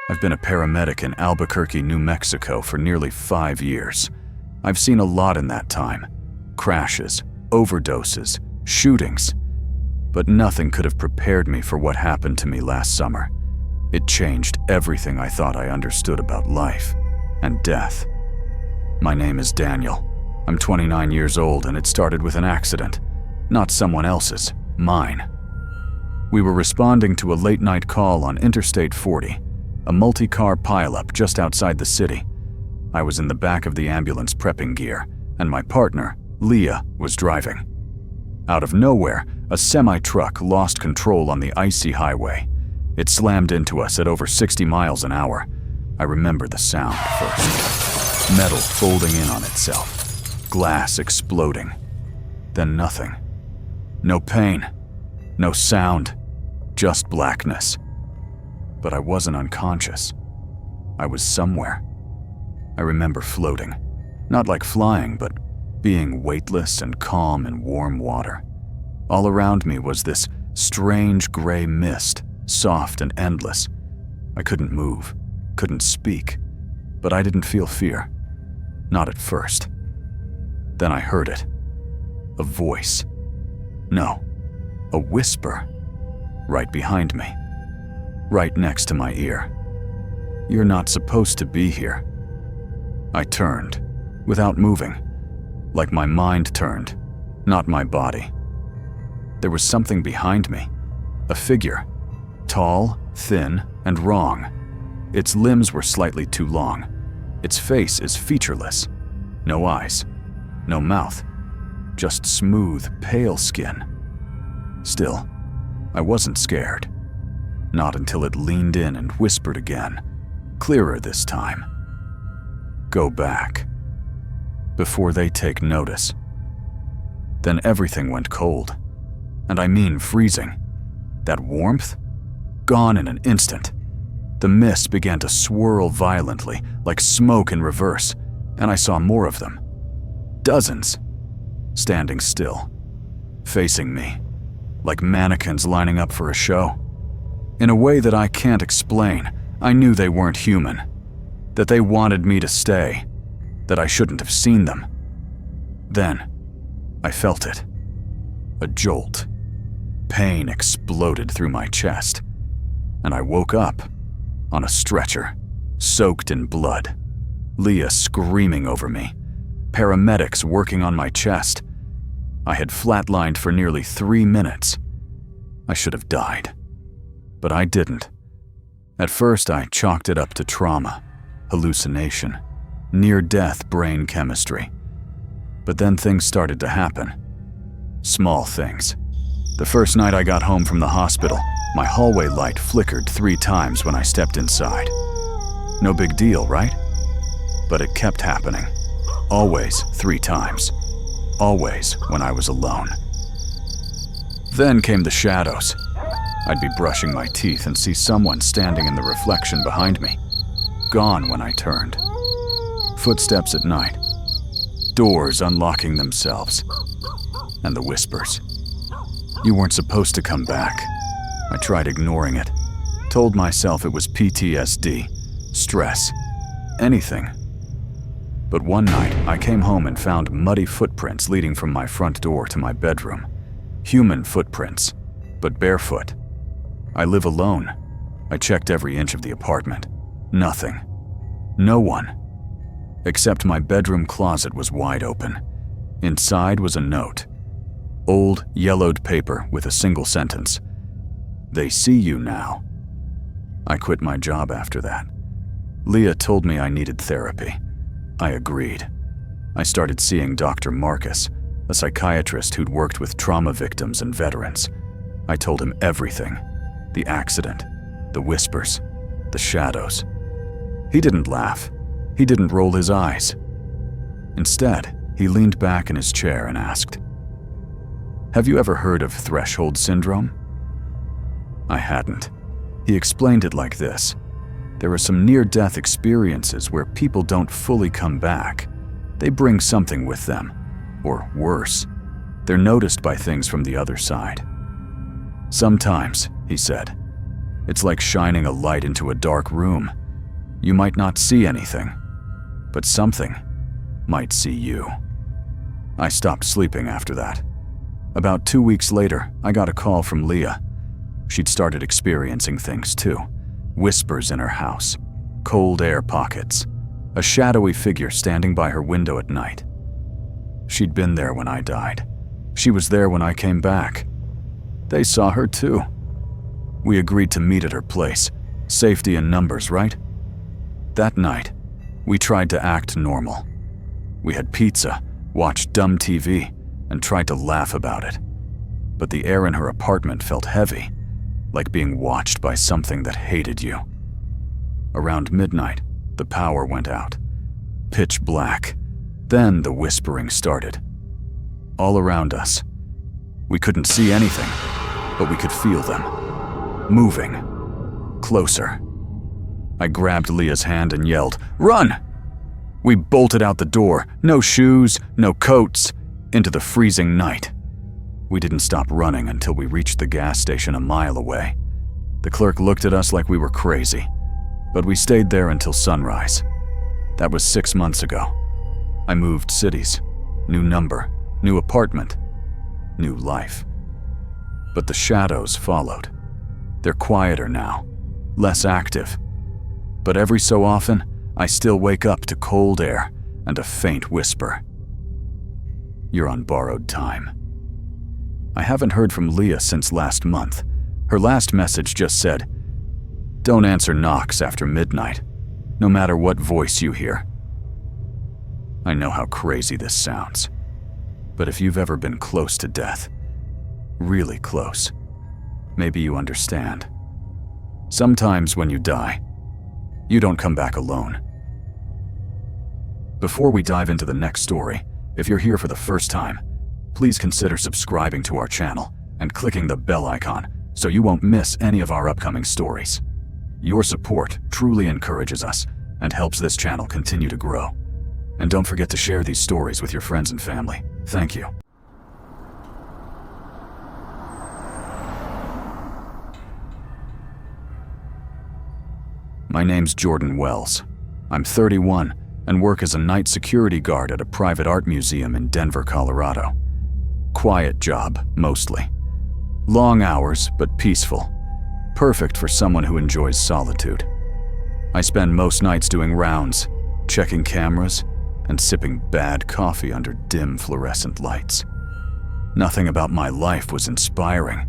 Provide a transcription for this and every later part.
I've been a paramedic in Albuquerque, New Mexico for nearly 5 years. I've seen a lot in that time. Crashes, overdoses, shootings. But nothing could have prepared me for what happened to me last summer. It changed everything I thought I understood about life and death. My name is Daniel. I'm 29 years old, and it started with an accident. Not someone else's, mine. We were responding to a late-night call on Interstate 40, a multi-car pileup just outside the city. I was in the back of the ambulance prepping gear, and my partner, Leah, was driving. Out of nowhere, a semi-truck lost control on the icy highway. It slammed into us at over 60 miles an hour. I remember the sound first. Metal folding in on itself. Glass exploding. Then nothing. No pain. No sound. Just blackness. But I wasn't unconscious. I was somewhere. I remember floating. Not like flying, but being weightless and calm in warm water. All around me was this strange gray mist, soft and endless. I couldn't move, couldn't speak, but I didn't feel fear. Not at first. Then I heard it. A voice. No, a whisper. Right behind me. Right next to my ear. "You're not supposed to be here." I turned, without moving, like my mind turned, not my body. There was something behind me, a figure, tall, thin, and wrong. Its limbs were slightly too long. Its face is featureless. No eyes, no mouth, just smooth, pale skin. Still, I wasn't scared. Not until it leaned in and whispered again, clearer this time. "Go back, before they take notice." Then everything went cold. And I mean freezing. That warmth? Gone in an instant. The mist began to swirl violently, like smoke in reverse, and I saw more of them. Dozens. Standing still. Facing me. Like mannequins lining up for a show. In a way that I can't explain, I knew they weren't human. That they wanted me to stay. That I shouldn't have seen them. Then, I felt it. A jolt. Pain exploded through my chest, and I woke up on a stretcher, soaked in blood. Leah screaming over me, paramedics working on my chest. I had flatlined for nearly 3 minutes. I should have died, but I didn't. At first, I chalked it up to trauma, hallucination, near-death brain chemistry. But then things started to happen. Small things. The first night I got home from the hospital, my hallway light flickered 3 times when I stepped inside. No big deal, right? But it kept happening. Always 3 times. Always when I was alone. Then came the shadows. I'd be brushing my teeth and see someone standing in the reflection behind me. Gone when I turned. Footsteps at night. Doors unlocking themselves. And the whispers. "You weren't supposed to come back." I tried ignoring it. Told myself it was PTSD, stress, anything. But one night, I came home and found muddy footprints leading from my front door to my bedroom. Human footprints, but barefoot. I live alone. I checked every inch of the apartment. Nothing. No one. Except my bedroom closet was wide open. Inside was a note. Old, yellowed paper with a single sentence. "They see you now." I quit my job after that. Leah told me I needed therapy. I agreed. I started seeing Dr. Marcus, a psychiatrist who'd worked with trauma victims and veterans. I told him everything. The accident, the whispers, the shadows. He didn't laugh. He didn't roll his eyes. Instead, he leaned back in his chair and asked, "Have you ever heard of threshold syndrome?" I hadn't. He explained it like this. There are some near-death experiences where people don't fully come back. They bring something with them. Or worse, they're noticed by things from the other side. "Sometimes," he said, It's like shining a light into a dark room. You might not see anything, but something might see you. I stopped sleeping after that. About 2 weeks later, I got a call from Leah. She'd started experiencing things too. Whispers in her house, cold air pockets, a shadowy figure standing by her window at night. She'd been there when I died. She was there when I came back. They saw her too. We agreed to meet at her place. Safety in numbers, right? That night, we tried to act normal. We had pizza, watched dumb TV, and tried to laugh about it. But the air in her apartment felt heavy, like being watched by something that hated you. Around midnight, the power went out. Pitch black. Then the whispering started. All around us. We couldn't see anything, but we could feel them. Moving. Closer. I grabbed Leah's hand and yelled, "Run!" We bolted out the door, no shoes, no coats, into the freezing night. We didn't stop running until we reached the gas station a mile away. The clerk looked at us like we were crazy, but we stayed there until sunrise. That was 6 months ago. I moved cities, new number, new apartment, new life. But the shadows followed. They're quieter now, less active. But every so often, I still wake up to cold air and a faint whisper. You're on borrowed time. I haven't heard from Leah since last month. Her last message just said, "Don't answer knocks after midnight, no matter what voice you hear." I know how crazy this sounds, but if you've ever been close to death, really close, maybe you understand. Sometimes when you die, you don't come back alone. Before we dive into the next story, if you're here for the first time, please consider subscribing to our channel and clicking the bell icon so you won't miss any of our upcoming stories. Your support truly encourages us and helps this channel continue to grow. And don't forget to share these stories with your friends and family. Thank you. My name's Jordan Wells. I'm 31 and work as a night security guard at a private art museum in Denver, Colorado. Quiet job, mostly. Long hours, but peaceful. Perfect for someone who enjoys solitude. I spend most nights doing rounds, checking cameras, and sipping bad coffee under dim fluorescent lights. Nothing about my life was inspiring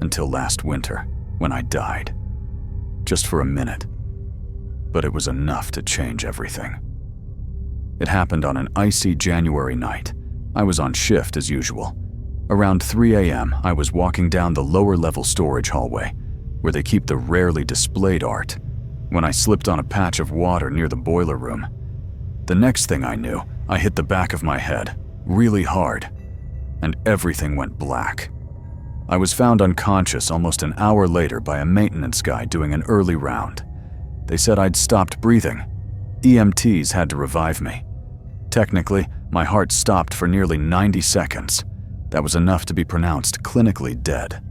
until last winter, when I died. Just for a minute. But it was enough to change everything. It happened on an icy January night. I was on shift as usual. Around 3 a.m., I was walking down the lower-level storage hallway, where they keep the rarely displayed art, when I slipped on a patch of water near the boiler room. The next thing I knew, I hit the back of my head, really hard, and everything went black. I was found unconscious almost an hour later by a maintenance guy doing an early round. They said I'd stopped breathing. EMTs had to revive me. Technically, my heart stopped for nearly 90 seconds. That was enough to be pronounced clinically dead.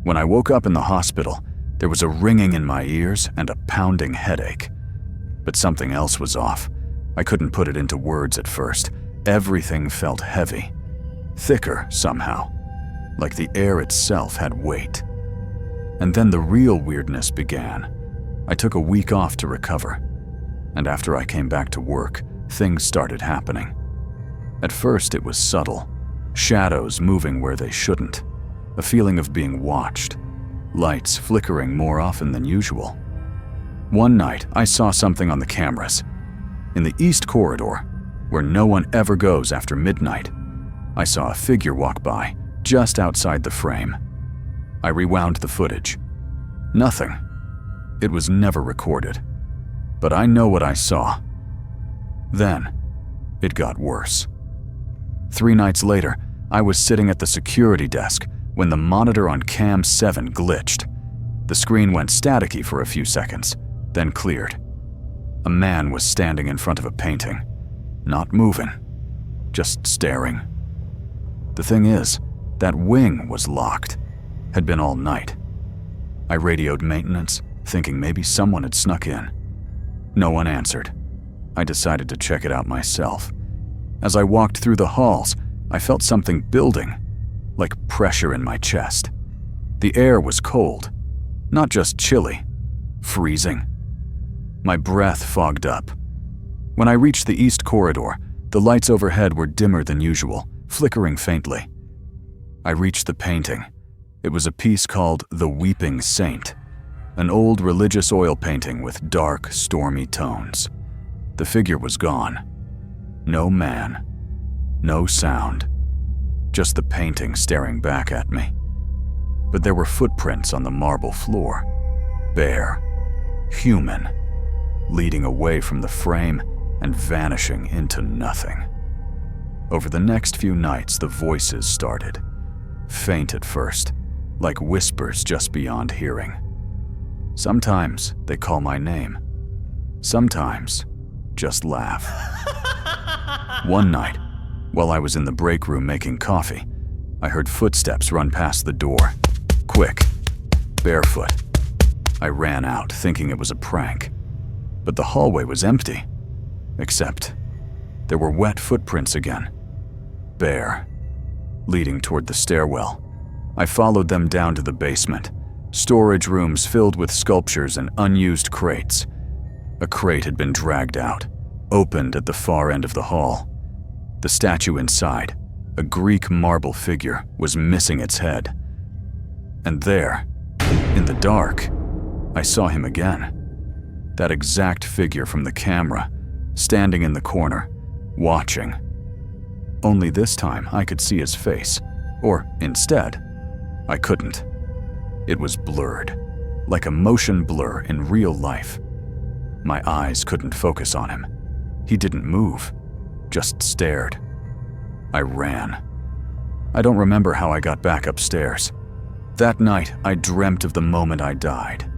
When I woke up in the hospital, there was a ringing in my ears and a pounding headache. But something else was off. I couldn't put it into words at first. Everything felt heavy. Thicker somehow. Like the air itself had weight. And then the real weirdness began. I took a week off to recover. And after I came back to work, things started happening. At first it was subtle. Shadows moving where they shouldn't. A feeling of being watched. Lights flickering more often than usual. One night, I saw something on the cameras. In the east corridor, where no one ever goes after midnight, I saw a figure walk by, just outside the frame. I rewound the footage. Nothing. It was never recorded. But I know what I saw. Then, it got worse. 3 nights later, I was sitting at the security desk when the monitor on Cam 7 glitched. The screen went staticky for a few seconds, then cleared. A man was standing in front of a painting, not moving, just staring. The thing is, that wing was locked, had been all night. I radioed maintenance, thinking maybe someone had snuck in. No one answered. I decided to check it out myself. As I walked through the halls, I felt something building, like pressure in my chest. The air was cold, not just chilly, freezing. My breath fogged up. When I reached the east corridor, the lights overhead were dimmer than usual, flickering faintly. I reached the painting. It was a piece called The Weeping Saint, an old religious oil painting with dark, stormy tones. The figure was gone. No man, no sound, just the painting staring back at me. But there were footprints on the marble floor, bare, human, leading away from the frame and vanishing into nothing. Over the next few nights, the voices started, faint at first, like whispers just beyond hearing. Sometimes they call my name. Sometimes just laugh. One night, while I was in the break room making coffee, I heard footsteps run past the door. Quick, barefoot. I ran out, thinking it was a prank. But the hallway was empty. Except there were wet footprints again. Bare, leading toward the stairwell. I followed them down to the basement. Storage rooms filled with sculptures and unused crates. A crate had been dragged out, opened at the far end of the hall. The statue inside, a Greek marble figure, was missing its head. And there, in the dark, I saw him again. That exact figure from the camera, standing in the corner, watching. Only this time I could see his face, or instead, I couldn't. It was blurred, like a motion blur in real life. My eyes couldn't focus on him. He didn't move, just stared. I ran. I don't remember how I got back upstairs. That night, I dreamt of the moment I died.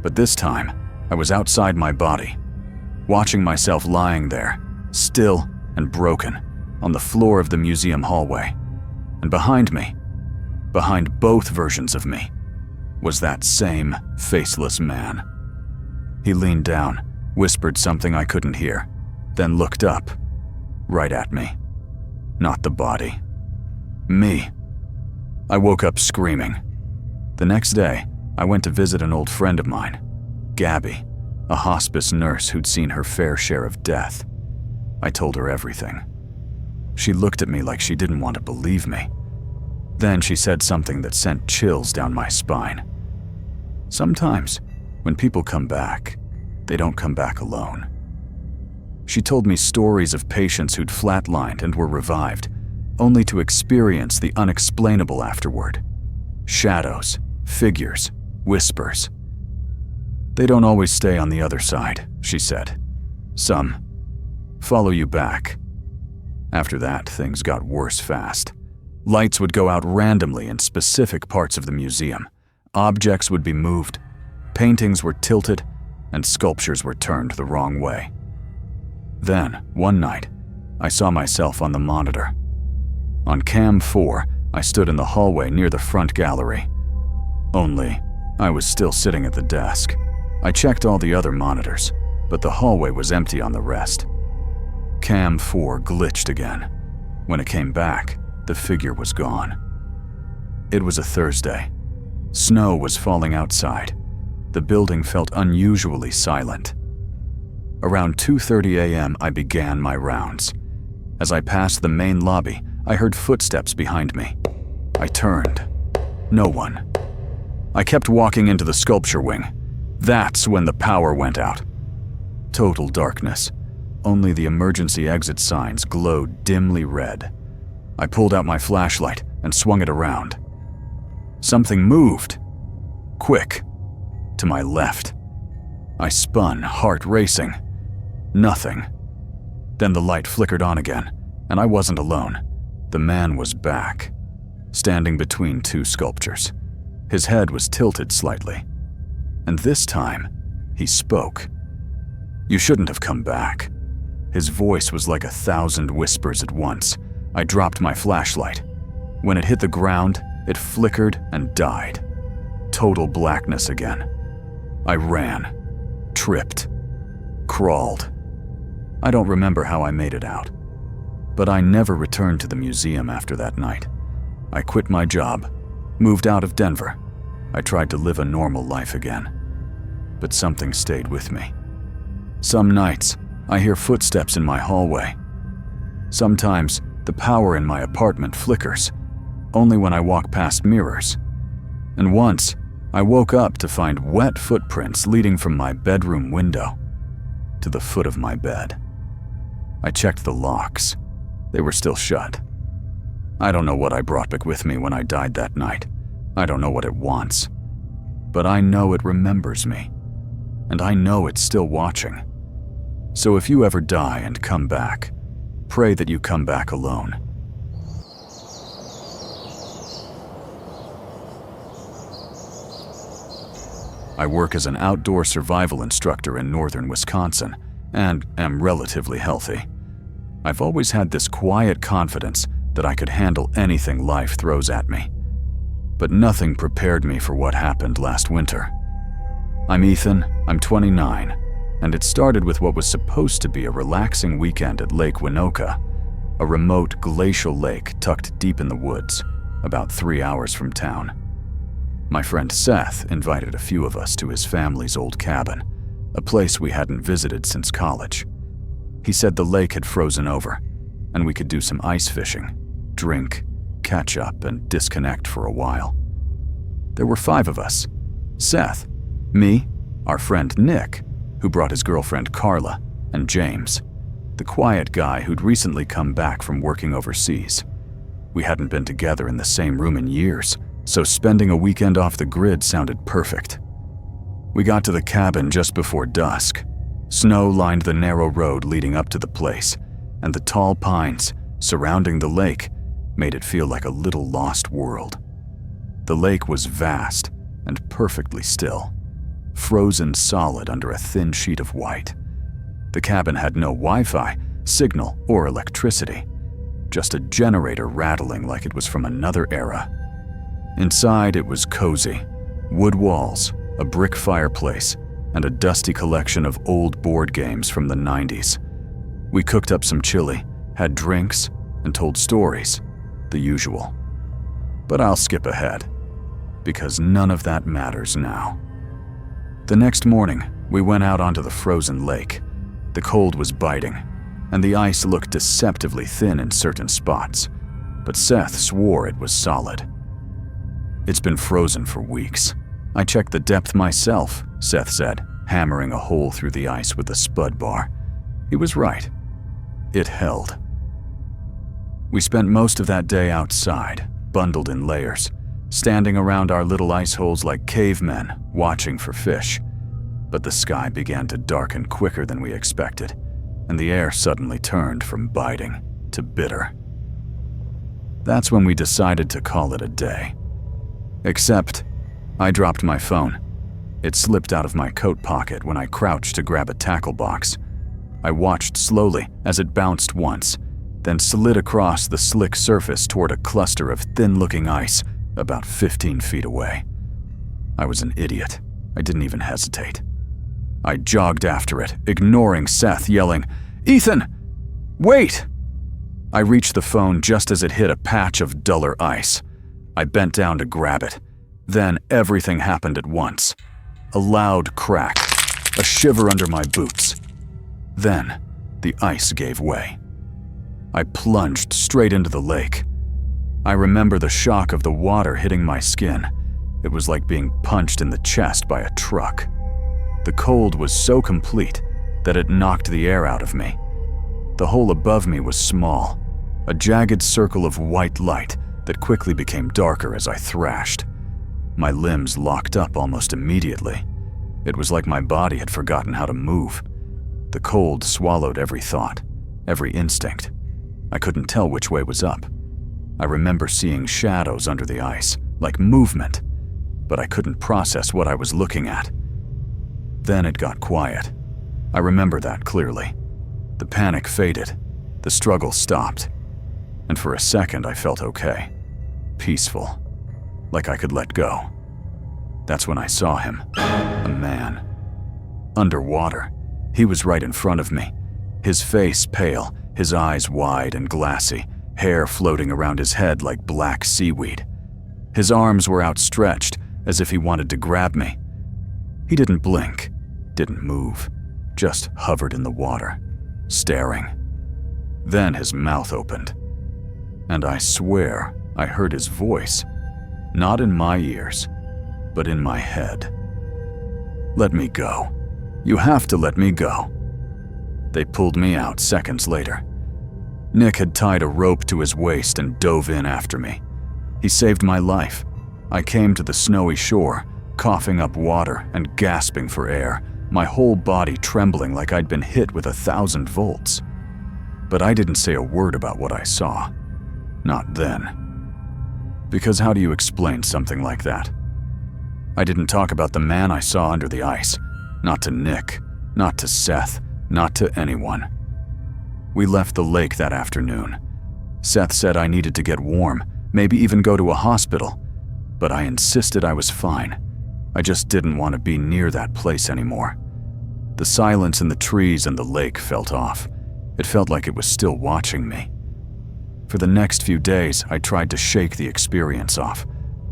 But this time, I was outside my body, watching myself lying there, still and broken, on the floor of the museum hallway. And behind me, behind both versions of me, was that same faceless man. He leaned down, whispered something I couldn't hear, then looked up, right at me. Not the body. Me. I woke up screaming. The next day, I went to visit an old friend of mine, Gabby, a hospice nurse who'd seen her fair share of death. I told her everything. She looked at me like she didn't want to believe me. Then she said something that sent chills down my spine. Sometimes, when people come back, they don't come back alone. She told me stories of patients who'd flatlined and were revived, only to experience the unexplainable afterward. Shadows, figures, whispers. They don't always stay on the other side, she said. Some follow you back. After that, things got worse fast. Lights would go out randomly in specific parts of the museum. Objects would be moved, paintings were tilted, and sculptures were turned the wrong way. Then, one night, I saw myself on the monitor. On cam 4, I stood in the hallway near the front gallery. Only, I was still sitting at the desk. I checked all the other monitors, but the hallway was empty on the rest. Cam 4 glitched again. When it came back, the figure was gone. It was a Thursday. Snow was falling outside. The building felt unusually silent. Around 2:30 a.m., I began my rounds. As I passed the main lobby, I heard footsteps behind me. I turned. No one. I kept walking into the sculpture wing. That's when the power went out. Total darkness. Only the emergency exit signs glowed dimly red. I pulled out my flashlight and swung it around. Something moved. Quick. To my left. I spun, heart racing. Nothing. Then the light flickered on again, and I wasn't alone. The man was back, standing between two sculptures. His head was tilted slightly. And this time, he spoke. You shouldn't have come back. His voice was like 1,000 whispers at once. I dropped my flashlight. When it hit the ground, it flickered and died. total blackness again. I ran, tripped, crawled. I don't remember how I made it out, but I never returned to the museum after that night. I quit my job, moved out of Denver. I tried to live a normal life again, but something stayed with me. Some nights, I hear footsteps in my hallway. Sometimes, the power in my apartment flickers, only when I walk past mirrors. And once, I woke up to find wet footprints leading from my bedroom window to the foot of my bed. I checked the locks. They were still shut. I don't know what I brought back with me when I died that night. I don't know what it wants. But I know it remembers me. And I know it's still watching. So if you ever die and come back, pray that you come back alone. I work as an outdoor survival instructor in northern Wisconsin and am relatively healthy. I've always had this quiet confidence that I could handle anything life throws at me. But nothing prepared me for what happened last winter. I'm Ethan, I'm 29, and it started with what was supposed to be a relaxing weekend at Lake Winoka, a remote glacial lake tucked deep in the woods, about 3 hours from town. My friend Seth invited a few of us to his family's old cabin, a place we hadn't visited since college. He said the lake had frozen over, and we could do some ice fishing, drink, catch up, and disconnect for a while. There were 5 of us: Seth, me, our friend Nick, who brought his girlfriend Carla, and James, the quiet guy who'd recently come back from working overseas. We hadn't been together in the same room in years, so spending a weekend off the grid sounded perfect. We got to the cabin just before dusk. Snow lined the narrow road leading up to the place, and the tall pines surrounding the lake made it feel like a little lost world. The lake was vast and perfectly still, frozen solid under a thin sheet of white. The cabin had no Wi-Fi, signal, or electricity, just a generator rattling like it was from another era. Inside, it was cozy: wood walls, a brick fireplace, and a dusty collection of old board games from the 90s. We cooked up some chili, had drinks, and told stories, the usual. But I'll skip ahead, because none of that matters now. The next morning, we went out onto the frozen lake. The cold was biting, and the ice looked deceptively thin in certain spots, but Seth swore it was solid. It's been frozen for weeks. I checked the depth myself, Seth said, hammering a hole through the ice with a spud bar. He was right. It held. We spent most of that day outside, bundled in layers, standing around our little ice holes like cavemen, watching for fish. But the sky began to darken quicker than we expected, and the air suddenly turned from biting to bitter. That's when we decided to call it a day. Except, I dropped my phone. It slipped out of my coat pocket when I crouched to grab a tackle box. I watched slowly as it bounced once, then slid across the slick surface toward a cluster of thin-looking ice about 15 feet away. I was an idiot. I didn't even hesitate. I jogged after it, ignoring Seth yelling, "Ethan, wait!" I reached the phone just as it hit a patch of duller ice. I bent down to grab it. Then everything happened at once. A loud crack, a shiver under my boots. Then the ice gave way. I plunged straight into the lake. I remember the shock of the water hitting my skin. It was like being punched in the chest by a truck. The cold was so complete that it knocked the air out of me. The hole above me was small, a jagged circle of white light that quickly became darker as I thrashed. My limbs locked up almost immediately. It was like my body had forgotten how to move. The cold swallowed every thought, every instinct. I couldn't tell which way was up. I remember seeing shadows under the ice, like movement, but I couldn't process what I was looking at. Then it got quiet. I remember that clearly. The panic faded. The struggle stopped. And for a second I felt okay. Peaceful. Like I could let go. That's when I saw him. A man. Underwater. He was right in front of me. His face pale, his eyes wide and glassy, hair floating around his head like black seaweed. His arms were outstretched, as if he wanted to grab me. He didn't blink, didn't move, just hovered in the water, staring. Then his mouth opened, and I swear I heard his voice, not in my ears, but in my head. "Let me go. You have to let me go." They pulled me out seconds later. Nick had tied a rope to his waist and dove in after me. He saved my life. I came to the snowy shore, coughing up water and gasping for air, my whole body trembling like I'd been hit with 1,000 volts. But I didn't say a word about what I saw. Not then. Because how do you explain something like that? I didn't talk about the man I saw under the ice. Not to Nick, not to Seth, not to anyone. We left the lake that afternoon. Seth said I needed to get warm, maybe even go to a hospital, but I insisted I was fine. I just didn't want to be near that place anymore. The silence in the trees and the lake felt off. It felt like it was still watching me. For the next few days, I tried to shake the experience off,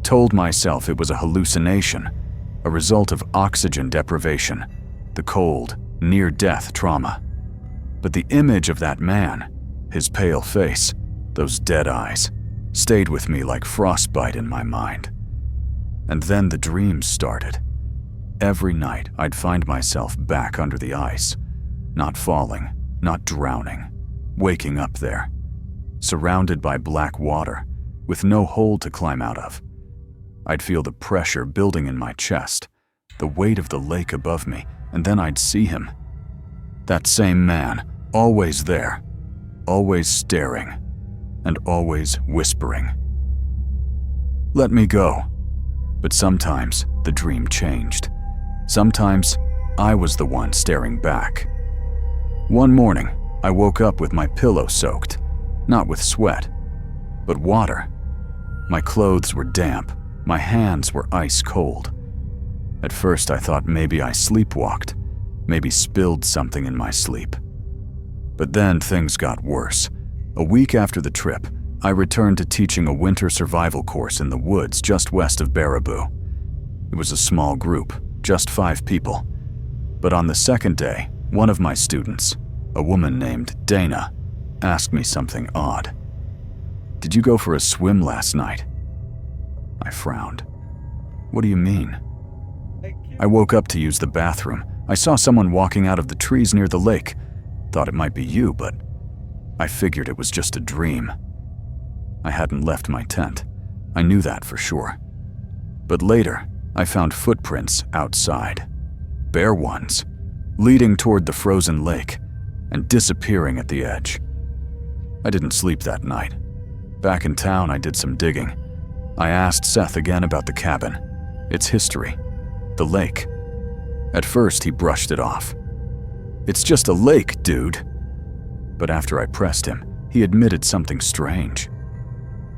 told myself it was a hallucination, a result of oxygen deprivation, the cold, near-death trauma. But the image of that man, his pale face, those dead eyes, stayed with me like frostbite in my mind. And then the dreams started. Every night, I'd find myself back under the ice, not falling, not drowning, waking up there, surrounded by black water, with no hole to climb out of. I'd feel the pressure building in my chest, the weight of the lake above me, and then I'd see him. That same man, always there, always staring, and always whispering. "Let me go." But sometimes the dream changed. Sometimes I was the one staring back. One morning, I woke up with my pillow soaked, not with sweat, but water. My clothes were damp, my hands were ice cold. At first I thought maybe I sleepwalked, maybe spilled something in my sleep. But then things got worse. A week after the trip, I returned to teaching a winter survival course in the woods just west of Baraboo. It was a small group, just 5 people. But on the second day, one of my students, a woman named Dana, asked me something odd. "Did you go for a swim last night?" I frowned. "What do you mean?" "I woke up to use the bathroom. I saw someone walking out of the trees near the lake. Thought it might be you, but I figured it was just a dream." I hadn't left my tent. I knew that for sure. But later, I found footprints outside. Bare ones, leading toward the frozen lake and disappearing at the edge. I didn't sleep that night. Back in town, I did some digging. I asked Seth again about the cabin, its history, the lake. At first, he brushed it off. "It's just a lake, dude." But after I pressed him, he admitted something strange.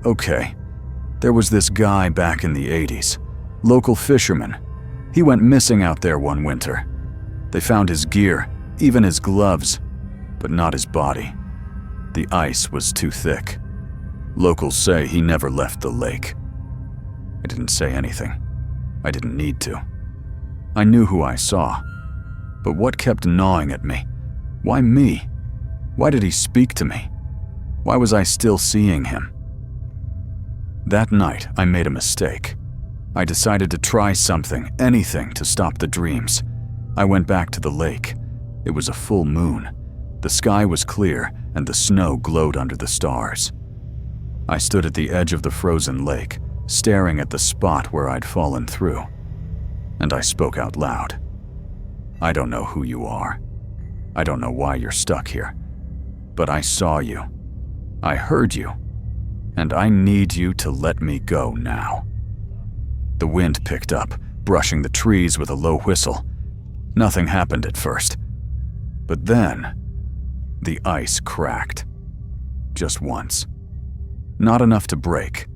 "Okay, there was this guy back in the 80s, local fisherman. He went missing out there one winter. They found his gear, even his gloves, but not his body. The ice was too thick. Locals say he never left the lake." I didn't say anything. I didn't need to. I knew who I saw. But what kept gnawing at me? Why me? Why did he speak to me? Why was I still seeing him? That night, I made a mistake. I decided to try something, anything, to stop the dreams. I went back to the lake. It was a full moon. The sky was clear, and the snow glowed under the stars. I stood at the edge of the frozen lake, staring at the spot where I'd fallen through. And I spoke out loud. "I don't know who you are. I don't know why you're stuck here. But I saw you. I heard you. And I need you to let me go now." The wind picked up, brushing the trees with a low whistle. Nothing happened at first. But then, the ice cracked. Just once. Not enough to break,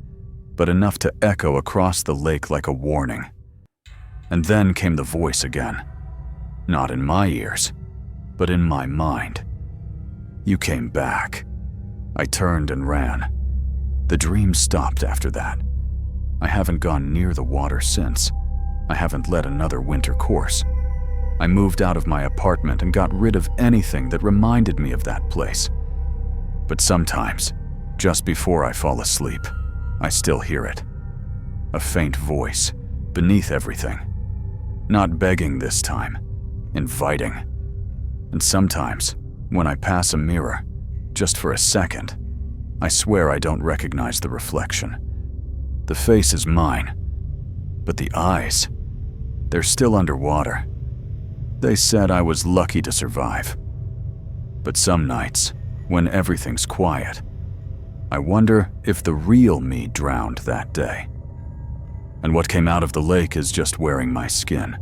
but enough to echo across the lake like a warning. And then came the voice again. Not in my ears, but in my mind. You came back. I turned and ran. The dream stopped after that. I haven't gone near the water since. I haven't led another winter course. I moved out of my apartment and got rid of anything that reminded me of that place. But sometimes, just before I fall asleep, I still hear it. A faint voice, beneath everything. Not begging this time, inviting. And sometimes, when I pass a mirror, just for a second, I swear I don't recognize the reflection. The face is mine, but the eyes, they're still underwater. They said I was lucky to survive. But some nights, when everything's quiet, I wonder if the real me drowned that day. And what came out of the lake is just wearing my skin.